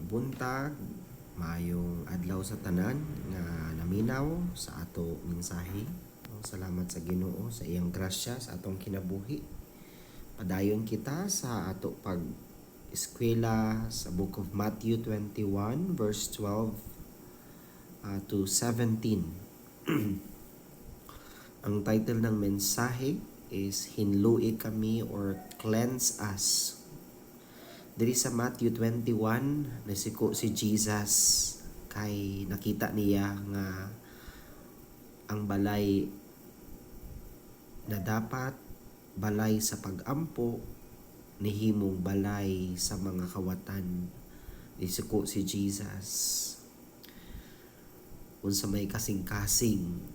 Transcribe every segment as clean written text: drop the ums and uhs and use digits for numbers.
buntag, maayong adlaw sa tanan nga naminaw sa ato mensahe. Salamat sa Ginoo sa iyang grasya sa atong kinabuhi. Padayon kita sa ato pag eskwela sa Book of Matthew 21 verse 12 to 17. Ang title ng mensahe is Hinlui kami or Cleanse Us. Diri sa Matthew 21, nasiko si Jesus kay nakita niya nga ang balay na dapat balay sa pag-ampo nihimong balay sa mga kawatan. Nasiko si Jesus. Unsa may kasing-kasing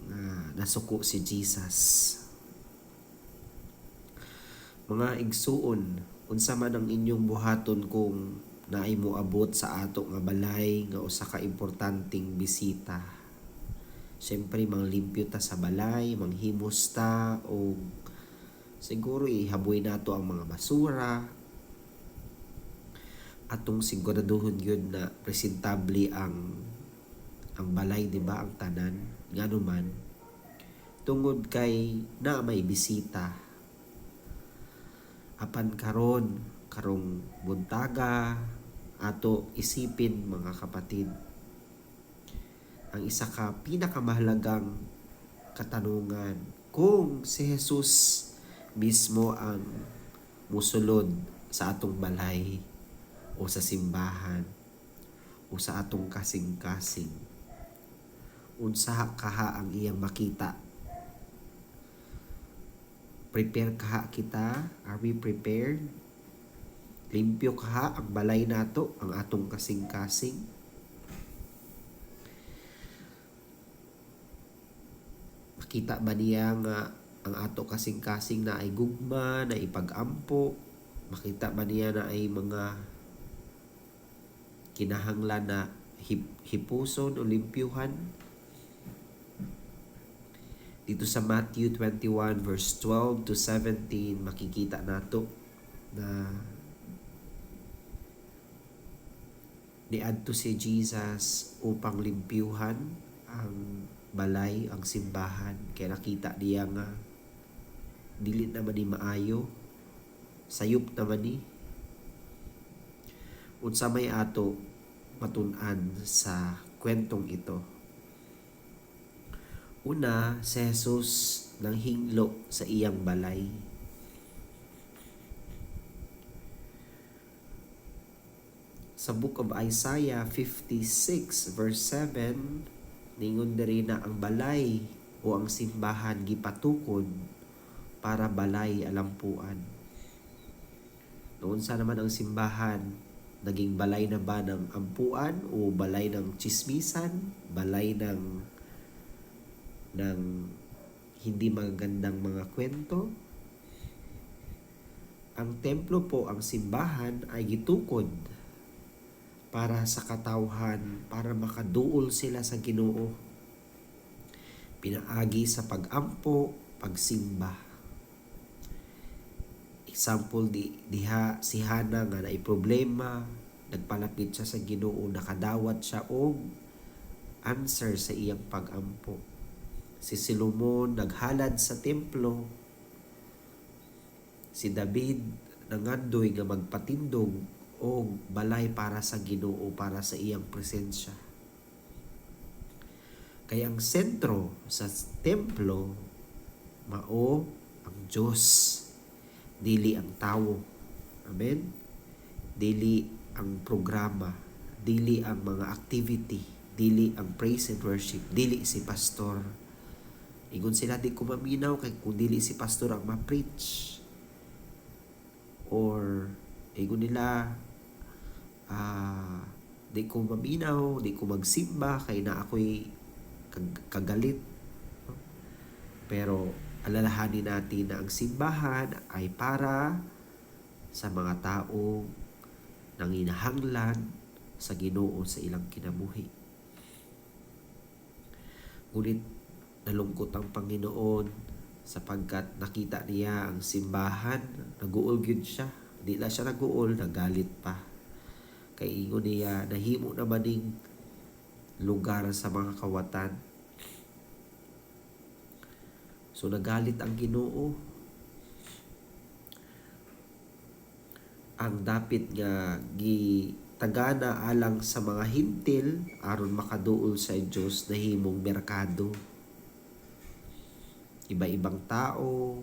nga nasuko si Jesus. Mga igsuon, unsa man ang inyong buhaton kung naay moabot sa ato nga balay nga usa ka importanteng bisita. Siyempre manglimpyo ta sa balay, manghimos ta o siguro ihaboy nato ang mga basura. Atong siguraduhon gyud na presentable ang balay, di ba, ang tanan. Ngano man tungod kay na may bisita. Apan karong buntaga ato isipin mga kapatid, ang isa ka pinakamahalagang katanungan, kung si Jesus mismo ang musulod sa atong balay o sa simbahan o sa atong kasing-kasing, unsa kaha ang iyang makita? Prepare kaha kita? Are we prepared? Limpyo kaha ang balay nato, ang atong kasing-kasing? Makita ba niya nga ang ato kasing-kasing na ay gugma, na ipag-ampo? Makita ba niya na ay mga kinahanglan na hipuson o limpyuhan? Dito sa Matthew 21 verse 12 to 17, makikita nato na niadto si Jesus upang limpyuhan ang balay, ang simbahan. Kaya nakita niya nga dili naman ni maayo, sayop naman ni. Unsa may ato matun-an sa kwentong ito? Una, si Jesus nang hinglo sa iyang balay. Sa Book of Isaiah 56 verse 7, ningon diri na ang balay o ang simbahan gipatukod para balay alampuan. Noon sa naman ang simbahan, naging balay na ba ng ampuan o balay ng chismisan, balay ng hindi magandang mga kwento? Ang templo po, ang simbahan ay gitukod para sa katawhan, para makaduol sila sa Ginoo. Pinaagi sa pag-ampo, pagsimba. Example, diha si Hana nga naay problema, nagpalapit siya sa Ginoo, nakadawat siya og answer sa iyang pag-ampo. Si Solomon naghalad sa templo. Si David nangandoy nga magpatindog o balay para sa Ginoo, para sa iyang presensya. Kaya ang sentro sa templo mao ang Diyos, dili ang tawo. Amen? Dili ang programa, dili ang mga activity, dili ang praise and worship, dili si pastor. Ingon sila di ko maminaw kay kung dili si pastor ang ma-preach. Or ingon nila di ko maminaw, di ko magsimba kay na ako'y kagalit. Pero alalahanin natin na ang simbahan ay para sa mga tao nanginahanglan sa Ginoo sa ilang kinabuhi. Ngunit nalungkot ang Panginoon sapagkat nakita niya ang simbahan, naguol gyud siya. Di na siya naguol, nagalit pa. Kay ingon niya, nahimo naman ning lugar sa mga kawatan. So nagalit ang Ginoo. Ang dapit nga gitagana alang sa mga hintil aron makaduol sa Dios nahimong merkado. Iba-ibang tao,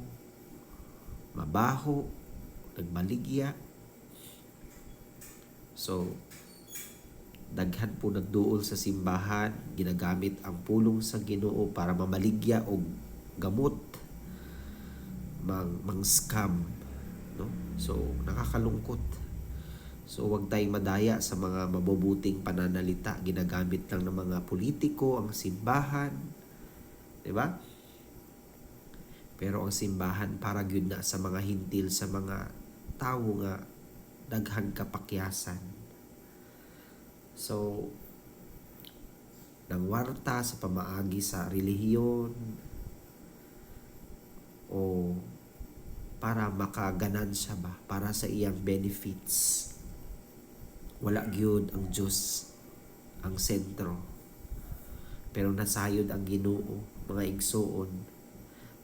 mabaho, nagmaligya. So, daghan po nagduol sa simbahan, ginagamit ang pulong sa Ginoo para mamaligya o gamot, mang scam, no? So, nakakalungkot. So, wag tayong madaya sa mga mabubuting pananalita. Ginagamit lang ng mga politiko ang simbahan, 'di ba? Pero ang simbahan para gyud na sa mga hintil, sa mga tawo nga daghan kapakyasan. So, nangwarta sa pamaagi sa relihiyon o para makaganansya ba, para sa iyang benefits. Wala gyud ang Dios ang sentro. Pero nasayod ang Ginoo, mga igsoon.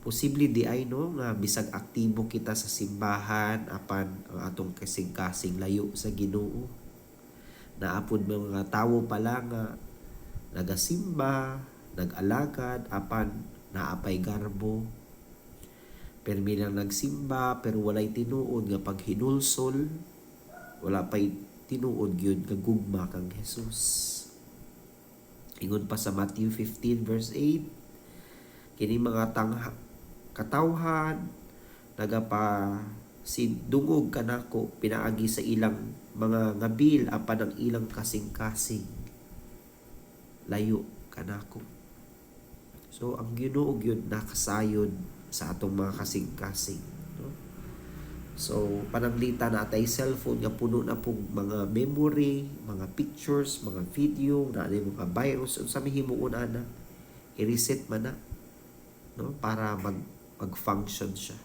Posible di ay no nga bisag aktibo kita sa simbahan apan ang atong kasing-kasing layo sa Ginoo. Naapod mga tawo pala nga nagasimba, nag-alagad apan naapay garbo. Permi lang nagsimba pero walay tinuod nga paghinulsol, wala pay tinuod gyud nga gugma kang Hesus. Ingon pa sa Matthew 15 verse 8, kini mga katawhan nagapa dungog kanako pinaagi sa ilang mga ngabil apan ang ilang kasing-kasing layo kanako. So ang Ginoo gyud nakasayod sa atong mga kasing-kasing, no? So pananglita na atay cellphone nga puno na pug mga memory, mga pictures, mga video na mga virus unsa mihimuon ana, i-reset man na, no, para mag-function siya.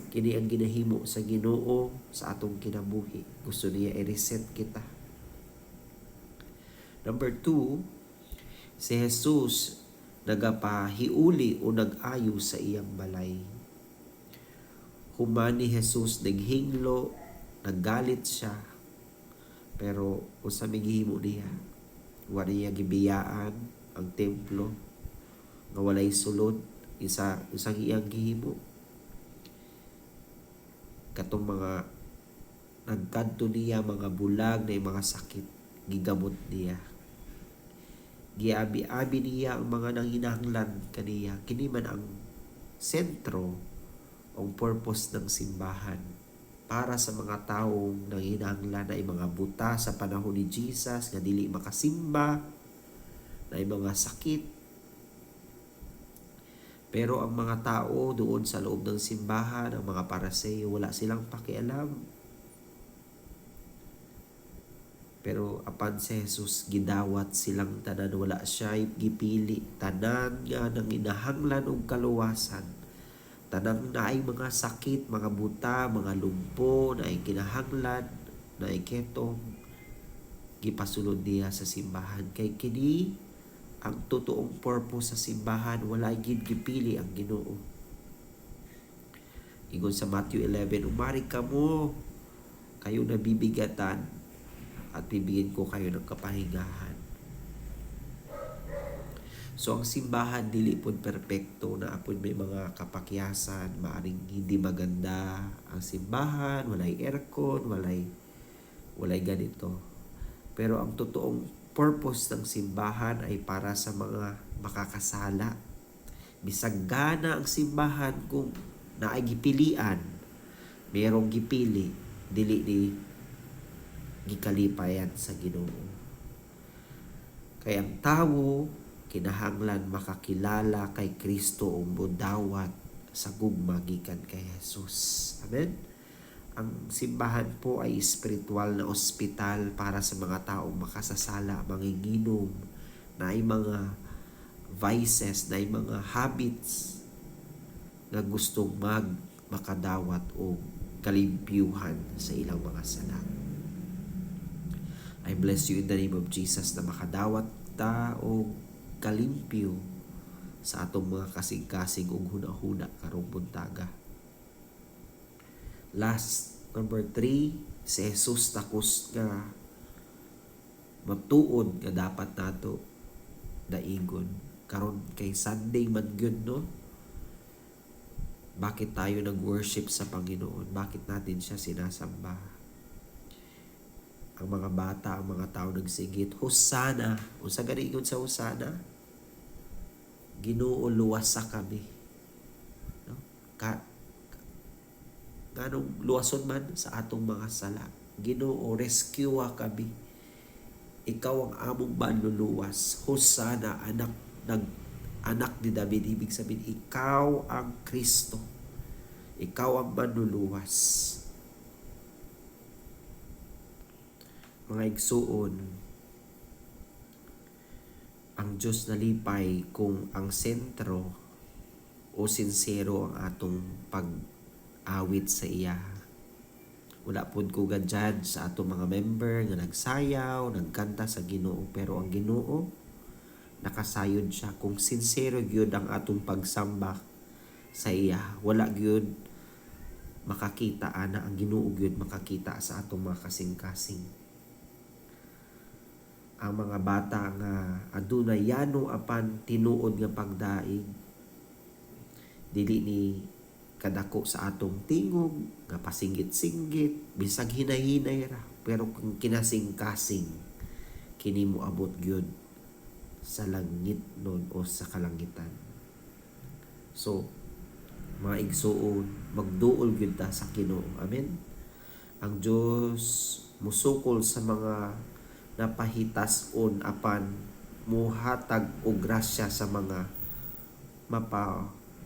Kini ang ginahimo sa Ginoo sa atong kinabuhi. Gusto niya i-reset kita. Number 2, si Jesus nagapahiuli o nag-ayo sa iyang balay. Human ni Jesus naghinglo, naggalit siya. Pero unsa gihimo niya? Wa niya gibiyaan ang templo nga walay sulod. Isang iyang gihimo. Katong mga nagkadto niya mga bulag na mga sakit, gigamot niya. Giabi-abi niya ang mga nanginahanglan kaniya. Kini man ang sentro o purpose ng simbahan para sa mga taong nanginahanglan na mga buta sa panahon ni Jesus nga dili makasimba, na mga sakit. Pero ang mga tao doon sa loob ng simbahan, ang mga Pariseo, wala silang pakialam. Pero apan si Jesus gidawat silang tanan, wala siya gipili. Tanan nga nanginahanglan og kaluwasan. Tanan na ay mga sakit, mga buta, mga lumpo, na ay kinahanglan, na ay ketong, gipasulod niya sa simbahan. Kay kini ang totoong purpose sa simbahan, wala gid gipili ang Ginoo. Ingon sa Matthew 11, umari kamo, kayo nabibigatan, at bibigyan ko kayo ng kapahingahan. So ang simbahan dili pud perpekto, na apod may mga kapakyasan, maaring hindi maganda ang simbahan, walay aircon, walay ganito. Pero ang totoong purpose ng simbahan ay para sa mga makakasala. Bisag gana ang simbahan kung naay gipilian, merong gipili, dili ni gikalipayan sa Ginoo. Kaya ang tawo kinahanglan makakilala kay Kristo o modawat sa gugma gikan kay Jesus. Amen. Ang simbahan po ay espiritual na ospital para sa mga taong makasasala, manginginom, na ay mga vices, na ay mga habits na gustong makadawat o kalimpyuhan sa ilang mga sala. I bless you in the name of Jesus na makadawat ta o kalimpyo sa atong mga kasing-kasing ug huna-huna karong buntaga. Last, number 3, si Jesus takos nga matuod nga dapat nato daigon. Karon kay Sunday man gyud, no? Bakit tayo nag-worship sa Panginoon? Bakit natin siya sinasamba? Ang mga bata, ang mga tao nagsigit, Hosanna. Unsa ganigon sa Hosanna? Ginoo luwasa kami. No? Ganong luwason man sa atong mga sala. Ginoo rescue kami. Ikaw ang among manluluwas. Hosanna, anak ni David. Ibig sabihin, ikaw ang Kristo. Ikaw ang manluluwas. Mga igsuon, ang Diyos nalipay kung ang sentro o sincero ang atong pag-awit sa iya. Wala pud ko ga-judge sa atong mga member nga nagsayaw, nagkanta sa Ginoo, pero ang Ginoo nakasayod siya kung sincero gyud ang atong pagsamba sa iya. Wala gyud makakita ana, ang Ginoo gyud makakita sa atong mga kasing-kasing. Ang mga bata nga adunay yano apan tinuod nga pagdaig, dili ni kadako sa atong tingog nga pasinggit-singgit, bisag hinay-hinay ra, pero kung kinasing-kasing kini mo abot gyud sa langit nun o sa kalangitan. So, mga igsuon, magduol gyud ta sa Ginoo. Amen. Ang Dios musukol sa mga napahitas-on apan muhatag og grasya sa mga mapaubsanon.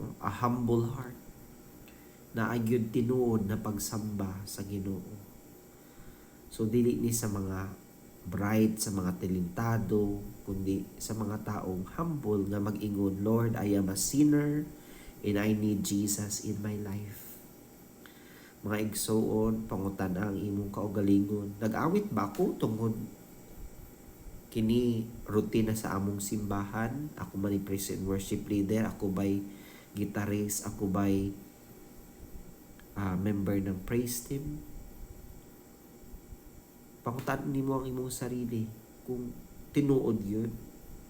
No? A humble heart na agyud tinuod na pagsamba sa Ginoo. So dili ni sa mga bright, sa mga talentado, kundi sa mga taong humble nga mag-ingon, Lord, I am a sinner and I need Jesus in my life. Mga igsoon, pangutan ang imong kaugalingon. Nag-awit ba ako tungod kini rutina sa among simbahan? Ako man ni praise and worship leader, ako ba'y guitarist, ako ba'y member ng praise team? Pangutan nimo ang imong sarili kung tinuod yun.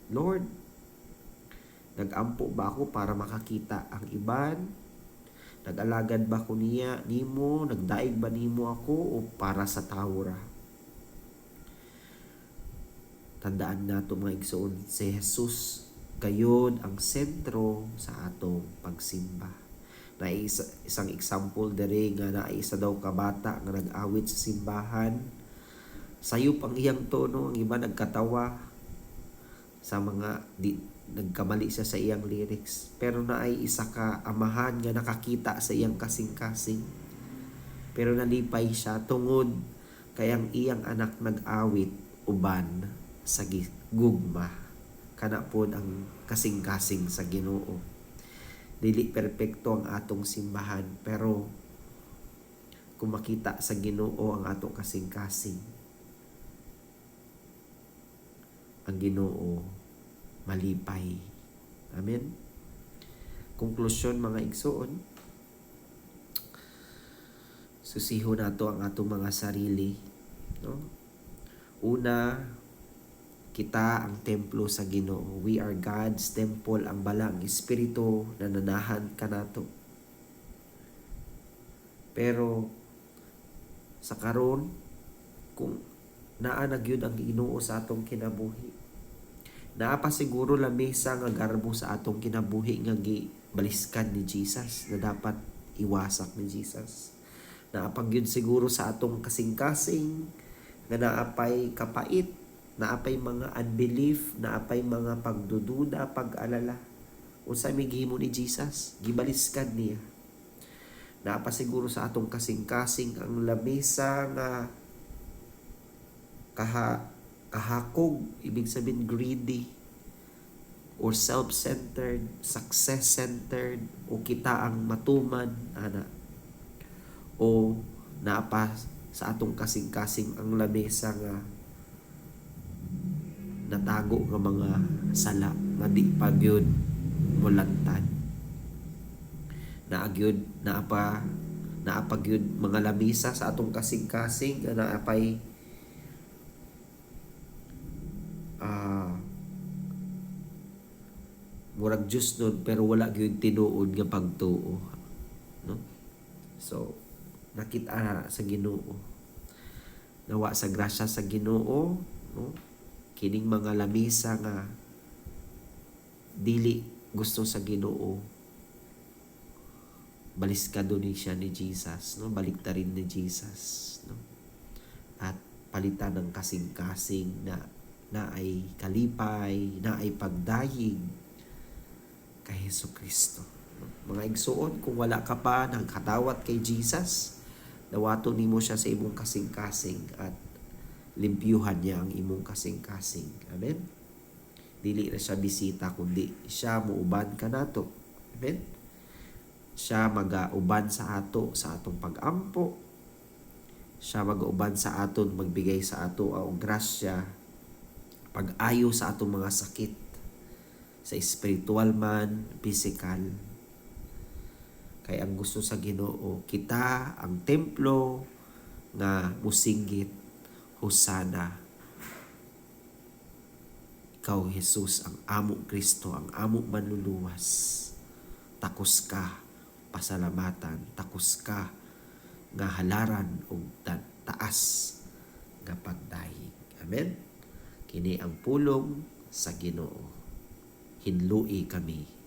Lord, nag-ampo ba ako para makakita ang iban? Nag-alagad ba ko nimo? Nagdaig ba nimo ako o para sa tao ra? Tandaan nato mga igsoon, si Jesus gayud ang sentro sa atong pagsimba. Na isang example dere nga na isa daw ka bata nga nag-awit sa simbahan. Sayop ang iyang tono, ang iba nagkatawa sa mga nagkamali siya sa iyang lyrics, pero na ay isa ka amahan nga nakakita sa iyang kasing-kasing, pero nalipay siya tungod kay ang iyang anak nag-awit uban sa gugma. Kana pod ang kasing-kasing sa Ginoo. Dili perpekto ang atong simbahan, pero kung makita sa Ginoo ang atong kasing-kasing, ang Ginoo malipay. Amen. Konklusyon mga igsoon, susiho nato ang atong mga sarili, no? Una, kita ang templo sa Ginoo. We are God's temple. Ang balang espiritu na nanahan kanato. Pero sa karon, kung naa na gyud ang Ginoo sa atong kinabuhi, naa pa siguro lamesa nga garbo sa atong kinabuhi nga gibaliskan ni Jesus, na dapat iwasak ni Jesus. Naapag yun siguro sa atong kasing-kasing nga naapay kapait, naapay mga unbelief, naapay mga pagdududa, pag-alala. Unsa may gihimo ni Jesus? Gibaliskan niya. Naapa siguro sa atong kasing-kasing ang lamesa nga kahakog, ibig sabihin greedy, or self-centered, success-centered, o kita ang matuman, ana. O naapa sa atong kasing-kasing ang lamesa nga natago nga mga sala nga di pa gyud mulantad. Naapa gyud mga lamesa sa atong kasing-kasing nga naapay murag Diyos nun pero wala gyud tinuod nga pagtuo, no? So nakita na sa Ginoo, nawa sa grasya sa Ginoo, no, kining mga lamesa nga dili gusto sa Ginoo, baliskado ni siya ni Jesus, no, baliktarin ni Jesus, no, at palitan ng kasing-kasing na ay kalipay, na ay pagdayig kay Hesukristo. Mga igsuon, kung wala ka pa nagkatawat kay Jesus, dawato nimo siya sa imong kasing-kasing at limpyuhan niya ang imong kasing-kasing. Amen? Dili na siya bisita, kundi siya muuban ka nato. Amen? Siya mag-auban sa ato sa atong pag-ampo. Siya mag-auban sa aton, magbigay sa ato ang grasya, pag-ayo sa atong mga sakit, sa spiritual man, physical. Kay ang gusto sa Ginoo, kita ang templo nga musinggit, Hosana. Ikaw, Jesus, ang amo Kristo, ang amo manluluwas. Takos ka, pasalamatan, takos ka, nga halaran o taas nga pagdayeg. Amen? Kini ang pulong sa Ginoo. Hinlui kami